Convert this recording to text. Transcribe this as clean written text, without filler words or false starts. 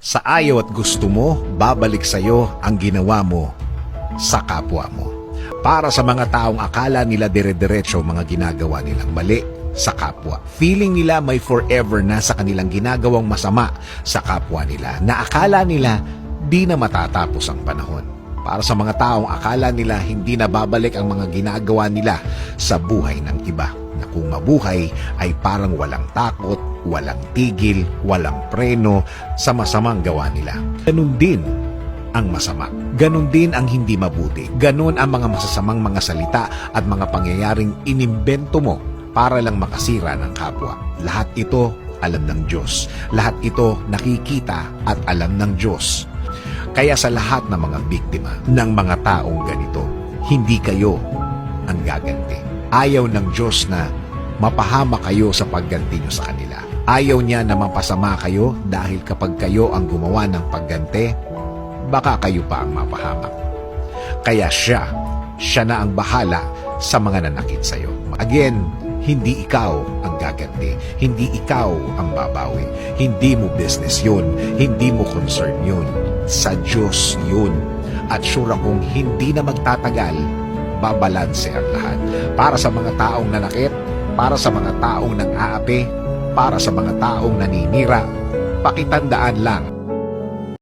Sa ayaw at gusto mo, babalik sa'yo ang ginawa mo sa kapwa mo. Para sa mga taong akala nila dire-diretso mga ginagawa nilang mali sa kapwa. Feeling nila may forever na sa kanilang ginagawang masama sa kapwa nila, na akala nila di na matatapos ang panahon. Para sa mga taong akala nila hindi na babalik ang mga ginagawa nila sa buhay ng iba, na kung mabuhay ay parang walang takot, walang tigil, walang preno sa masamang gawa nila. Ganun din ang masama. Ganun din ang hindi mabuti. Ganun ang mga masasamang mga salita at mga pangyayaring inimbento mo para lang makasira ng kapwa. Lahat ito alam ng Diyos. Lahat ito nakikita at alam ng Diyos. Kaya sa lahat ng mga biktima ng mga taong ganito, hindi kayo ang gaganti. Ayaw ng Diyos na mapahama kayo sa pagganti nyo sa kanila. Ayaw niya na mapasama kayo dahil kapag kayo ang gumawa ng pagganti, baka kayo pa ang mapahamak. Kaya siya na ang bahala sa mga nanakit sa'yo. Again, hindi ikaw ang gaganti. Hindi ikaw ang babawi. Hindi mo business yun. Hindi mo concern yun. Sa Diyos yun. At sure akong hindi na magtatagal, babalanse ang lahat. Para sa mga taong nanakit, para sa mga taong nang-aapi, para sa mga taong naninira, pakitandaan lang,